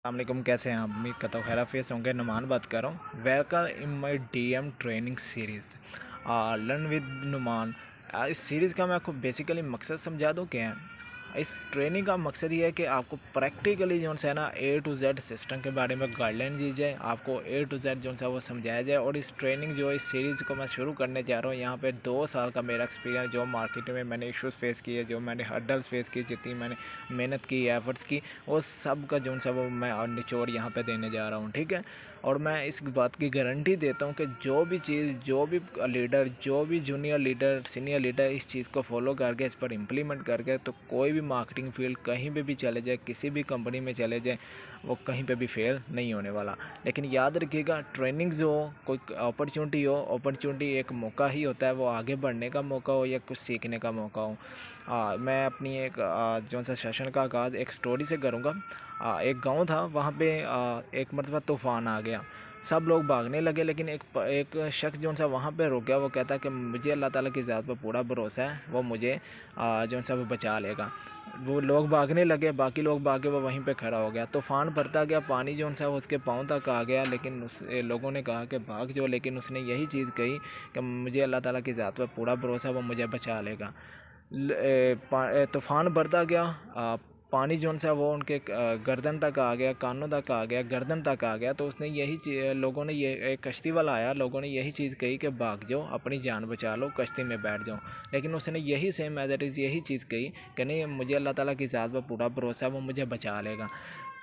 अस्सलामुअलैकुम, कैसे हैं आप? उम्मीद करता हूँ खैर फेस होंगे। नुमान बात कर रहा हूँ। Welcome in my DM training series learn with Numan. इस सीरीज़ का मैं आपको बेसिकली मकसद समझा दूँ क्या है। इस ट्रेनिंग का मकसद ये है कि आपको प्रैक्टिकली जो है ना A to Z सिस्टम के बारे में गाइडलाइन दी जाए, आपको A to Z जो है वो समझाया जाए। और इस ट्रेनिंग जो इस सीरीज़ को मैं शुरू करने जा रहा हूँ, यहाँ पे 2 साल का मेरा एक्सपीरियंस, जो मार्केट में मैंने इश्यूज़ फेस किए, जो मैंने हर्डल्स फेस की, जितनी मैंने मेहनत की, एफर्ट्स की, वो सब का जो है वो मैं निचोड़ यहाँ पे देने जा रहा हूँ, ठीक है। और मैं इस बात की गारंटी देता हूँ कि जो भी चीज़, जो भी लीडर, जो भी जूनियर लीडर, सीनियर लीडर इस चीज़ को फॉलो करके, इस पर इम्प्लीमेंट करके, तो कोई भी मार्केटिंग फील्ड कहीं पे भी चले जाए, किसी भी कंपनी में चले जाए, वो कहीं पे भी फेल नहीं होने वाला। लेकिन याद रखिएगा, ट्रेनिंग जो हो, कोई अपॉर्चुनिटी हो, अपॉर्चुनिटी एक मौका ही होता है, वो आगे बढ़ने का मौका हो या कुछ सीखने का मौका हो। मैं अपनी एक जो सा सेशन का आगाज़ एक स्टोरी से करूँगा। एक गांव था, वहाँ पे एक मरतबा तूफ़ान आ गया। सब लोग भागने लगे, लेकिन एक शख्स जो सा वहाँ पे रुक गया। वो कहता है कि मुझे अल्लाह ताला की ज़ात पर पूरा भरोसा है, वो मुझे जो सा वो बचा लेगा। वो लोग भागने लगे, बाकी लोग भागे, वो वहीं पे खड़ा हो गया। तूफ़ान बढ़ता गया, पानी जो सा उसके पाँव तक आ गया, लेकिन उस लोगों ने कहा कि भाग जाओ, लेकिन उसने यही चीज़ कही कि मुझे अल्लाह ताला की ज़ात पर पूरा भरोसा है, वो मुझे बचा लेगा। तूफ़ान बढ़ता गया, पानी जो सा वो उनके गर्दन तक आ गया, कानों तक आ गया, गर्दन तक आ गया। तो उसने लोगों ने ये एक कश्ती वाला आया, लोगों ने यही चीज़ कही कि भाग जाओ, अपनी जान बचा लो, कश्ती में बैठ जाओ। लेकिन उसने यही सेम एज इट इज़ यही चीज़ कही कि नहीं, मुझे अल्लाह ताला की ज़ात पर पूरा भरोसा है, वो मुझे बचा लेगा।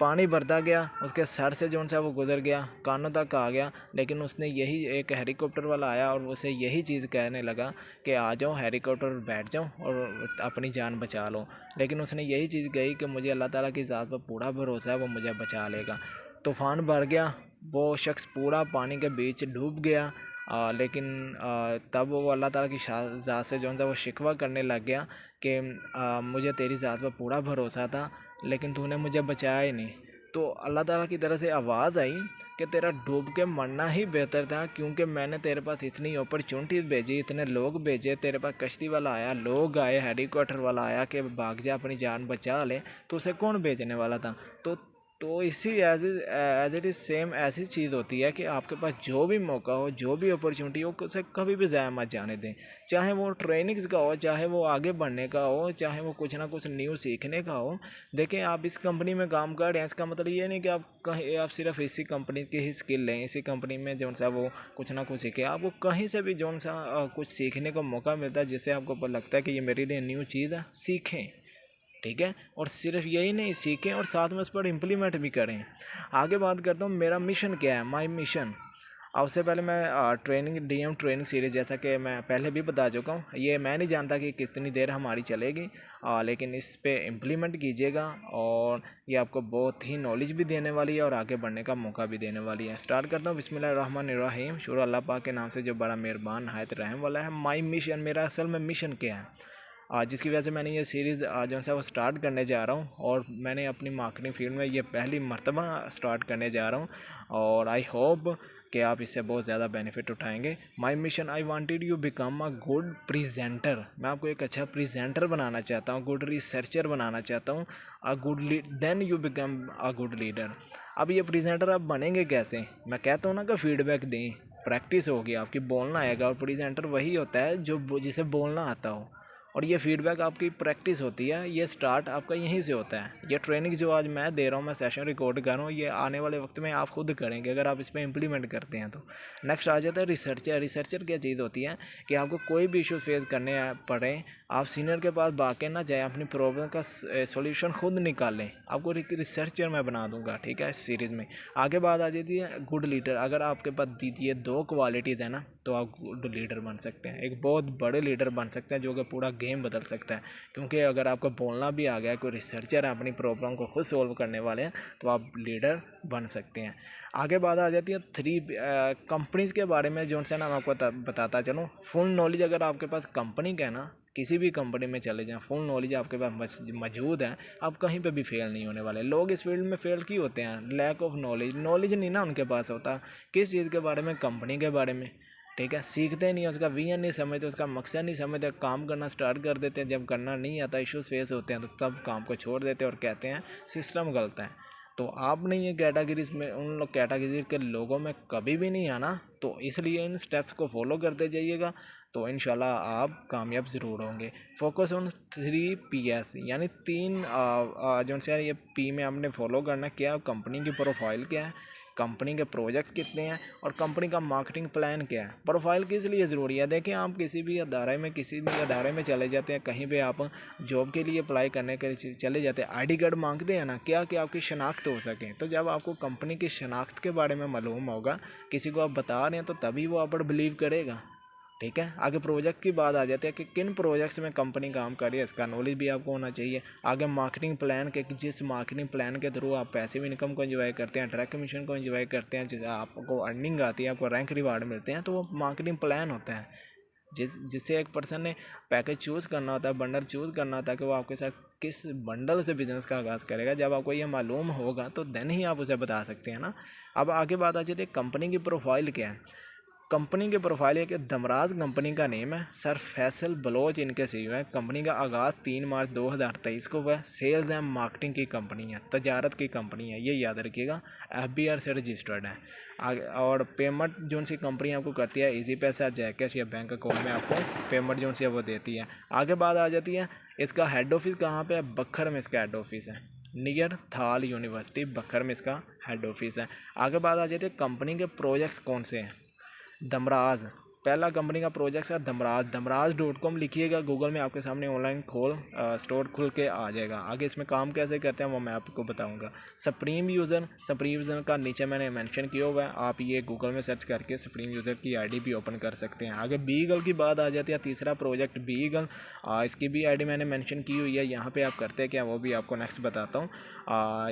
पानी बढ़ता गया, उसके सर से जो सा वो गुजर गया, कानों तक आ गया। लेकिन उसने यही, एक हेलीकॉप्टर वाला आया और उसे यही चीज़ कहने लगा कि आ जाओ हेलीकॉप्टर, बैठ जाओ और अपनी जान बचा लो। लेकिन उसने यही चीज़ कही कि मुझे अल्लाह ताला की ज़ात पर पूरा भरोसा है, वो मुझे बचा लेगा। तूफ़ान भर गया, वो शख्स पूरा पानी के बीच डूब गया। लेकिन तब वो अल्लाह ताला की ज़ात से जो है वो शिकवा करने लग गया कि मुझे तेरी ज़ात पर पूरा भरोसा था, लेकिन तूने मुझे बचाया ही नहीं। तो अल्लाह ताला की तरफ से आवाज़ आई कि तेरा डूब के मरना ही बेहतर था, क्योंकि मैंने तेरे पास इतनी अपॉर्चुनिटीज़ भेजी, इतने लोग भेजे, तेरे पास कश्ती वाला आया, लोग आए, हेलीकॉप्टर वाला आया कि भाग जा, अपनी जान बचा ले, तो उसे कौन भेजने वाला था। तो इसी एज इट इज़ सेम ऐसी चीज़ होती है कि आपके पास जो भी मौका हो, जो भी अपॉर्चुनिटी हो, उसे कभी भी ज़ाया मत जाने दें। चाहे वो ट्रेनिंग्स का हो, चाहे वो आगे बढ़ने का हो, चाहे वो कुछ ना कुछ न्यू सीखने का हो। देखें, आप इस कंपनी में काम कर रहे हैं, इसका मतलब ये नहीं कि आप कहीं, आप सिर्फ इसी कंपनी की ही स्किल लें, इसी कंपनी में जो सा वो कुछ ना कुछ सीखें। आपको कहीं से भी जो सा कुछ सीखने का मौका मिलता है, जिससे आपको लगता है कि ये मेरे लिए न्यू चीज़ है, सीखें, ठीक है। और सिर्फ यही नहीं, सीखें और साथ में उस पर इम्प्लीमेंट भी करें। आगे बात करता हूँ, मेरा मिशन क्या है, माई मिशन। अब उससे पहले मैं ट्रेनिंग, डीएम ट्रेनिंग सीरीज़, जैसा कि मैं पहले भी बता चुका हूँ, ये मैं नहीं जानता कि कितनी देर हमारी चलेगी, लेकिन इस पे इम्प्लीमेंट कीजिएगा और ये आपको बहुत ही नॉलेज भी देने वाली है और आगे बढ़ने का मौका भी देने वाली है। स्टार्ट करता हूँ, बिस्मिल्लाहिर्रहमानिर्रहीम, शुरू अल्लाह पाक के नाम से जो बड़ा मेहरबान निहायत रहम वाला है। माई मिशन, मेरा असल में मिशन क्या है, जिसकी वजह से मैंने ये सीरीज़ जो है वो स्टार्ट करने जा रहा हूँ। और मैंने अपनी मार्केटिंग फील्ड में ये पहली मर्तबा स्टार्ट करने जा रहा हूँ, और आई होप कि आप इससे बहुत ज़्यादा बेनिफिट उठाएंगे। माई mission, I wanted you become a good presenter. मैं आपको एक अच्छा प्रेजेंटर बनाना चाहता हूँ, गुड रिसर्चर बनाना चाहता हूँ। A good then you become a good leader. अब ये प्रेजेंटर आप बनेंगे कैसे? मैं कहता हूँ ना कि फीडबैक दें, प्रैक्टिस होगी आपकी, बोलना आएगा। और प्रेजेंटर वही होता है जो जिसे बोलना आता हो, और ये फीडबैक आपकी प्रैक्टिस होती है। ये स्टार्ट आपका यहीं से होता है। ये ट्रेनिंग जो आज मैं दे रहा हूँ, मैं सेशन रिकॉर्ड कर रहा हूँ, ये आने वाले वक्त में आप खुद करेंगे अगर आप इस पर इम्प्लीमेंट करते हैं तो। नेक्स्ट आ जाता है रिसर्चर। रिसर्चर क्या चीज़ होती है कि आपको कोई भी इशू फेस करने पड़े, आप सीनियर के पास भाग के ना जाए, अपनी प्रॉब्लम का सॉल्यूशन खुद निकालें। आपको रिसर्चर मैं बना दूंगा, ठीक है, इस सीरीज़ में। आगे बात आ जाती है गुड लीडर। अगर आपके पास ये दो क्वालिटीज़ है ना, तो आप गुड लीडर बन सकते हैं, एक बहुत बड़े लीडर बन सकते हैं, जो कि पूरा गेम बदल सकता है। क्योंकि अगर आपको बोलना भी आ गया, कोई रिसर्चर है, अपनी प्रॉब्लम को खुद सॉल्व करने वाले हैं, तो आप लीडर बन सकते हैं। आगे बात आ जाती है थ्री कंपनीज़ के बारे में, जो से ना मैं आपको बताता चलूँ। फुल नॉलेज अगर आपके पास कंपनी का है ना, किसी भी कंपनी में चले जाएं, फुल नॉलेज आपके पास मौजूद है, आप कहीं पे भी फेल नहीं होने वाले। लोग इस फील्ड में फेल क्यों होते हैं? लैक ऑफ नॉलेज, नॉलेज नहीं ना उनके पास होता किस चीज़ के बारे में, कंपनी के बारे में, ठीक है। सीखते नहीं, उसका विजन नहीं समझते, उसका मकसद नहीं समझते, काम करना स्टार्ट कर देते हैं। जब करना नहीं आता, इश्यूज फेस होते हैं, तो तब काम को छोड़ देते हैं और कहते हैं सिस्टम गलत है। तो आपने ये कैटेगरीज में उन लोग कैटेगरी के लोगों में कभी भी नहीं आना। तो इसलिए इन स्टेप्स को फॉलो करते जाइएगा, तो इंशाल्लाह आप कामयाब ज़रूर होंगे। फोकस ऑन 3 Ps, यानी 3 जो से ये पी में आपने फॉलो करना क्या, कंपनी की प्रोफाइल क्या है, कंपनी के प्रोजेक्ट्स कितने हैं, और कंपनी का मार्केटिंग प्लान क्या है। प्रोफाइल किस लिए ज़रूरी है? देखें, आप किसी भी अदारे में चले जाते हैं, कहीं पे आप जॉब के लिए अप्लाई करने के लिए चले जाते हैं, आईडी कार्ड मांगते हैं ना, क्या कि आपकी शनाख्त हो सके। तो जब आपको कंपनी की शनाख्त के बारे में मालूम होगा, किसी को आप बता रहे हैं, तो तभी वो आप पर बिलीव करेगा। ठीक है, आगे प्रोजेक्ट की बात आ जाती है कि किन प्रोजेक्ट्स में कंपनी काम कर रही है, इसका नॉलेज भी आपको होना चाहिए। आगे मार्केटिंग प्लान के, जिस मार्केटिंग प्लान के थ्रू आप पैसिव इनकम को एंजॉय करते हैं, डायरेक्ट कमीशन को एंजॉय करते हैं, जिससे आपको अर्निंग आती है, आपको रैंक रिवार्ड मिलते हैं, तो वो मार्केटिंग प्लान होता है। जिससे एक पर्सन ने पैकेज चूज़ करना होता है, बंडल चूज़ करना होता है कि वो आपके साथ किस बंडल से बिज़नेस का आगाज़ करेगा। जब आपको ये मालूम होगा तो देन ही आप उसे बता सकते हैं ना। अब आगे बात आ जाती है कंपनी की प्रोफाइल क्या है। कंपनी के प्रोफाइल है कि दमराज कंपनी का नेम है, सर फैसल बलोच इनके सीईओ है। कंपनी का आगाज़ 3 मार्च 2023 को हुआ है। सेल्स एंड मार्केटिंग की कंपनी है, तजारत की कंपनी है, ये याद रखिएगा। FBR से रजिस्टर्ड है। आगे और पेमेंट जो सी कंपनी आपको करती है, इजी पैसा, जैकेश या बैंक अकाउंट में आपको पेमेंट जो सी है वो देती है। आगे बात आ जाती है इसका हेड ऑफिस कहाँ पे है। बखर में इसका हेड ऑफिस है, नियर थाल यूनिवर्सिटी, बखर में इसका हेड ऑफिस है। आगे बात आ जाती है कंपनी के प्रोजेक्ट्स कौन से हैं। दमराज पहला कंपनी का प्रोजेक्ट है दमराज.com लिखिएगा गूगल में, आपके सामने ऑनलाइन स्टोर खुल के आ जाएगा। आगे इसमें काम कैसे करते हैं वो मैं आपको बताऊंगा। सप्रीम यूज़र का नीचे मैंने मेंशन किया हुआ है, आप ये गूगल में सर्च करके सप्रीम यूज़र की आईडी भी ओपन कर सकते हैं। आगे बीगल की बात आ जाती है, तीसरा प्रोजेक्ट बीगल, इसकी भी आईडी मैंने मेंशन की हुई है। यहाँ पे आप करते हैं क्या वो भी आपको नेक्स्ट बताता हूँ।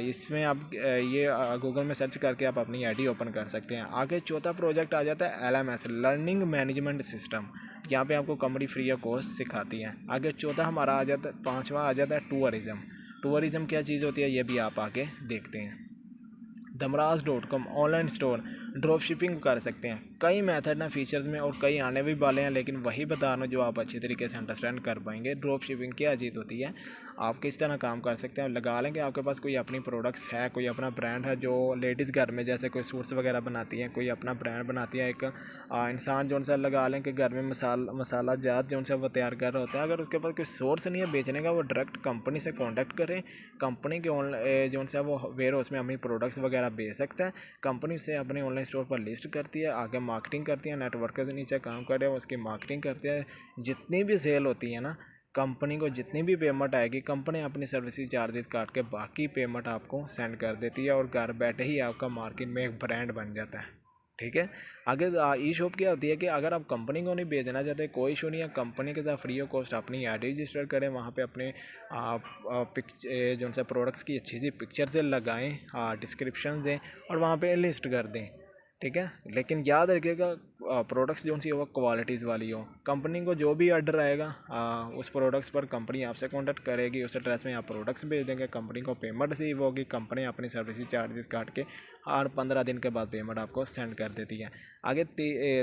इसमें आप ये गूगल में सर्च करके आप अपनी आईडी ओपन कर सकते हैं। आगे चौथा प्रोजेक्ट आ जाता है LMS, लर्निंग मैनेजमेंट सिस्टम। यहाँ पे आपको कंपनी फ्री ऑफ कॉस्ट सिखाती है। आगे चौथा हमारा आ जाता है, पांचवा आ जाता है टूरिज़्म क्या चीज़ होती है ये भी आप आगे देखते हैं। दमराज.com ऑनलाइन स्टोर, ड्रॉप शिपिंग कर सकते हैं। कई मेथड हैं फीचर्स में और कई आने भी वाले हैं, लेकिन वही बता रहा हूँ जो आप अच्छी तरीके से अंडरस्टैंड कर पाएंगे। ड्रॉप शिपिंग क्या चीज़ होती है, आप किस तरह काम कर सकते हैं। लगा लें कि आपके पास कोई अपनी प्रोडक्ट्स है, कोई अपना ब्रांड है, जो लेडीज़ घर में जैसे कोई सूट्स वगैरह बनाती हैं, कोई अपना ब्रांड बनाती है। एक इंसान जो सा लगा लें कि घर में मसाला जात जो सा वो तैयार कर रहा होता है, अगर उसके पास कोई सोर्स नहीं है बेचने का, वो डायरेक्ट कंपनी से कॉन्टैक्ट करें। कंपनी के ऑनलाइन जो सा वो वेयर हाउस में अपनी प्रोडक्ट्स वगैरह बेच सकता है। कंपनी से अपने ऑनलाइन स्टोर पर लिस्ट करती है, आगे मार्केटिंग करती है, नेटवर्कर के नीचे काम कर रहे हैं उसकी मार्केटिंग करती है। जितनी भी सेल होती है ना, कंपनी को जितनी भी पेमेंट आएगी, कंपनी अपनी सर्विस चार्जेस काट के बाकी पेमेंट आपको सेंड कर देती है, और घर बैठे ही आपका मार्केट में एक ब्रांड बन जाता है। ठीक है। आगे ई शॉप क्या होती है कि अगर आप कंपनी को नहीं बेचना चाहते, कोई इशू नहीं है, कंपनी के साथ फ्री ऑफ कॉस्ट अपनी आईडी रजिस्टर करें, वहाँ पे अपने जो सा प्रोडक्ट्स की अच्छी सी पिक्चर से लगाएं, डिस्क्रिप्शन दें और वहाँ पे लिस्ट कर दें। ठीक है, लेकिन याद रखिएगा प्रोडक्ट्स जो सी वो क्वालिटीज़ वाली हो। कंपनी को जो भी ऑर्डर आएगा उस प्रोडक्ट्स पर कंपनी आपसे कांटेक्ट करेगी, उस एड्रेस में आप प्रोडक्ट्स भेज देंगे, कंपनी को पेमेंट रिसीव होगी, कंपनी अपनी सर्विस चार्जेस काट के हर 15 दिन के बाद पेमेंट आपको सेंड कर देती है। आगे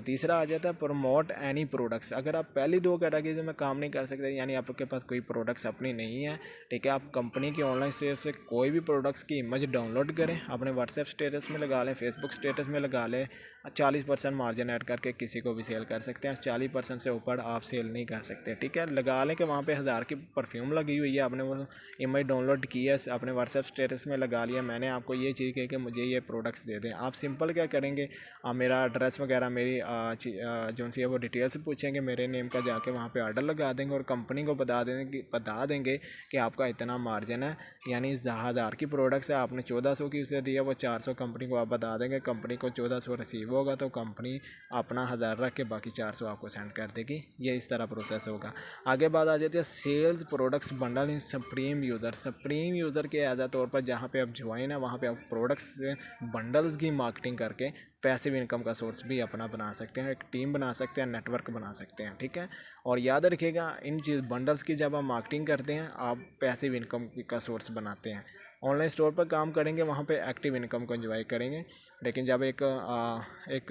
तीसरा आ जाता है प्रमोट एनी प्रोडक्ट्स। अगर आप पहली दो कैटेगरी में काम नहीं कर सकते, यानी आपके पास कोई प्रोडक्ट्स अपनी नहीं है, ठीक है, आप कंपनी के ऑनलाइन सेल से कोई भी प्रोडक्ट्स की इमेज डाउनलोड करें, अपने व्हाट्सएप स्टेटस में लगा लें, फेसबुक स्टेटस में लगा लें, 40% मार्जिन ऐड करके किसी को भी सेल कर सकते हैं। 40% से ऊपर आप सेल नहीं कर सकते। ठीक है, लगा लें कि वहाँ पे 1000 की परफ्यूम लगी हुई है, आपने वो इमेज डाउनलोड की है, अपने व्हाट्सएप स्टेटस में लगा लिया, मैंने आपको ये चीज़ कही कि मुझे ये प्रोडक्ट्स दे दें। आप सिंपल क्या करेंगे, मेरा एड्रेस वगैरह मेरी जो सी है वो डिटेल्स पूछेंगे, मेरे नेम का जाके वहाँ पे ऑर्डर लगा देंगे और कंपनी को बता देंगे कि आपका इतना मार्जिन है, यानी 1000 की प्रोडक्ट्स है, आपने 1400 की उसे दिया, वो 400 कंपनी को आप बता देंगे, कंपनी को 1400 रिसीव होगा, तो कंपनी अपना 1000 रख के बाकी 400 आपको सेंड कर देगी। ये इस तरह प्रोसेस होगा। आगे बात आ जाती है sales products bundle in supreme user के एज तौर पर जहाँ पे आप ज्वाइन है, वहाँ पे आप प्रोडक्ट्स बंडल्स की मार्केटिंग करके पैसिव इनकम का सोर्स भी अपना बना सकते हैं, एक टीम बना सकते हैं, नेटवर्क बना सकते हैं। ठीक है, और याद रखिएगा इन चीज़ बंडल्स की जब आप मार्केटिंग करते हैं, आप पैसिव इनकम का सोर्स बनाते हैं। ऑनलाइन स्टोर पर काम करेंगे, वहाँ पे एक्टिव इनकम को एंजॉय करेंगे, लेकिन जब एक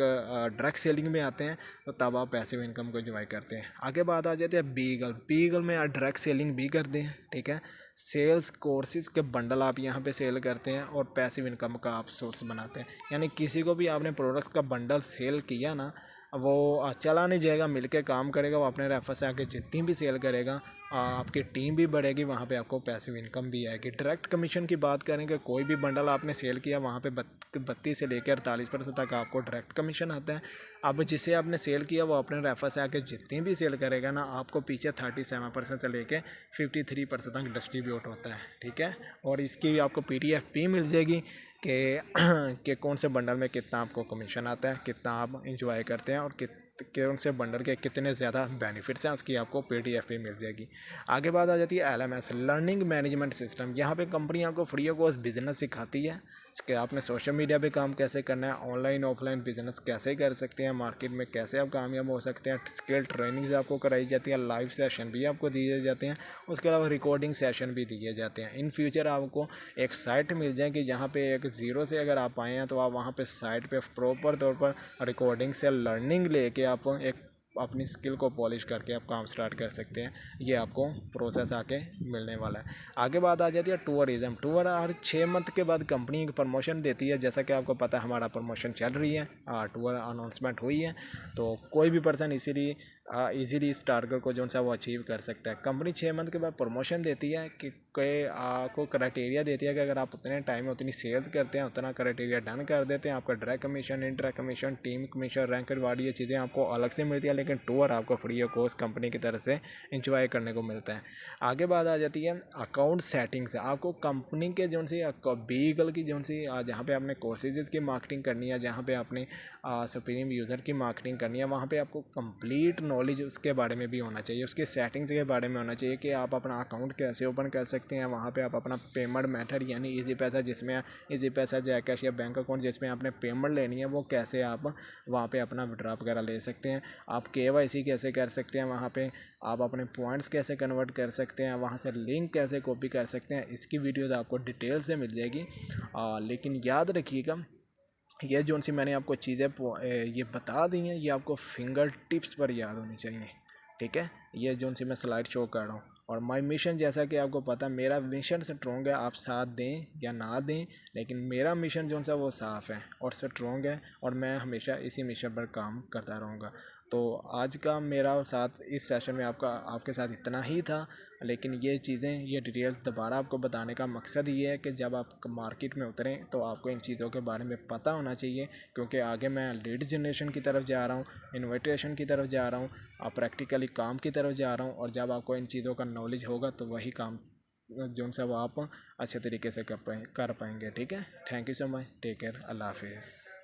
डायरेक्ट सेलिंग में आते हैं तो तब आप पैसिव इनकम को एंजॉय करते हैं। आगे बात आ जाती है बीगल में आप डायरेक्ट सेलिंग भी करते हैं। ठीक है, सेल्स कोर्सेज़ के बंडल आप यहाँ पे सेल करते हैं और पैसिव इनकम का आप सोर्स बनाते हैं। यानी किसी को भी आपने प्रोडक्ट्स का बंडल सेल किया ना, वो चला नहीं जाएगा, मिलके काम करेगा, वो अपने रेफर से आके जितनी भी सेल करेगा आपकी टीम भी बढ़ेगी, वहाँ पे आपको पैसिव इनकम भी आएगी। डायरेक्ट कमीशन की बात करें कि कोई भी बंडल आपने सेल किया वहाँ पे 32 से लेकर 48% तक आपको डायरेक्ट कमीशन आता है। अब जिसे आपने सेल किया वो अपने रेफर से आके जितनी भी सेल करेगा ना, आपको पीछे 37% से लेके 53% तक डिस्ट्रीब्यूट होता है, ठीक है। और इसकी भी आपको PDF भी मिल जाएगी कि कौन से बंडल में कितना आपको कमीशन आता है, कितना आप इंजॉय करते हैं और कौन से बंडल के कितने ज़्यादा बेनिफिट्स हैं, उसकी आपको PDF भी मिल जाएगी। आगे बात आ जाती है LMS, लर्निंग मैनेजमेंट सिस्टम। यहाँ पे कंपनी आपको फ्री ऑफ कॉस्ट बिजनेस सिखाती है कि आपने सोशल मीडिया पे काम कैसे करना है, ऑनलाइन ऑफलाइन बिजनेस कैसे कर सकते हैं, मार्केट में कैसे आप कामयाब हो सकते हैं। स्किल ट्रेनिंग्स आपको कराई जाती है, लाइव सेशन भी आपको दिए जाते हैं, उसके अलावा रिकॉर्डिंग सेशन भी दिए जाते हैं। इन फ्यूचर आपको एक साइट मिल जाएगी जहाँ पे एक ज़ीरो से अगर आप आए हैं तो आप वहाँ पे साइट पे प्रॉपर तौर पर रिकॉर्डिंग से लर्निंग लेके आप एक अपनी स्किल को पॉलिश करके आप काम स्टार्ट कर सकते हैं। ये आपको प्रोसेस आके मिलने वाला है। आगे बात आ जाती है टूरिज़्म। टूर हर 6 मंथ के बाद कंपनी एक प्रमोशन देती है। जैसा कि आपको पता है हमारा प्रमोशन चल रही है, टूर अनाउंसमेंट हुई है, तो कोई भी पर्सन इजीली इस टारगेट को जो सा वो अचीव कर सकता है। कंपनी 6 मंथ के बाद प्रमोशन देती है कि आपको क्राइटेरिया देती है कि अगर आप उतने टाइम में उतनी सेल्स करते हैं, उतना क्राइटेरिया डन कर देते हैं, आपका direct commission, indirect commission, team commission, rank reward, ये चीज़ें आपको अलग से मिलती है, लेकिन टूर आपको फ्री ऑफ कॉस्ट कंपनी की तरफ से इंजॉय करने को मिलता है। आगे बात आ जाती है अकाउंट सेटिंग्स। आपको कंपनी के जो सी व्हीकल की जो सी जहाँ पे आपने कोर्सेज की मार्केटिंग करनी है, जहाँ पे आपने सुप्रीम यूज़र की मार्केटिंग करनी है, वहाँ पे आपको कंप्लीट नॉलेज उसके बारे में भी होना चाहिए, उसके सेटिंग्स के बारे में होना चाहिए कि आप अपना अकाउंट कैसे ओपन कर सकते हैं। वहाँ पे आप अपना पेमेंट मेथड यानी इजी पैसा, जिसमें इजी पैसा, जैकैश या बैंक अकाउंट जिसमें आपने पेमेंट लेनी है, वो कैसे आप वहाँ पे अपना विड्रॉ वगैरह ले सकते हैं। आप KYC कैसे कर सकते हैं, वहाँ पे आप अपने पॉइंट्स कैसे कन्वर्ट कर सकते हैं, वहाँ से लिंक कैसे कॉपी कर सकते हैं, इसकी वीडियोज़ आपको डिटेल से मिल जाएगी। लेकिन याद रखिएगा, ये जो सी मैंने आपको चीज़ें ये बता दी हैं, ये आपको फिंगर टिप्स पर याद होनी चाहिए, ठीक है। ये जो सी मैं स्लाइड शो कर रहा हूँ, और माय मिशन, जैसा कि आपको पता, मेरा मिशन स्ट्रॉन्ग है, आप साथ दें या ना दें, लेकिन मेरा मिशन जो सा वो साफ़ है और स्ट्रॉन्ग है, और मैं हमेशा इसी मिशन पर काम करता रहूँगा। तो आज का मेरा साथ इस सेशन में आपके साथ इतना ही था, लेकिन ये चीज़ें, ये डिटेल्स दोबारा आपको बताने का मकसद ये है कि जब आप मार्केट में उतरें तो आपको इन चीज़ों के बारे में पता होना चाहिए, क्योंकि आगे मैं लीड जनरेशन की तरफ जा रहा हूँ, इन्विटेशन की तरफ जा रहा हूँ, प्रैक्टिकली काम की तरफ जा रहा हूँ, और जब आपको इन चीज़ों का नॉलेज होगा तो वही काम जो सा वो आप अच्छे तरीके से कर पाएंगे, ठीक है। Thank you so much, take care, अल्लाह हाफिज़।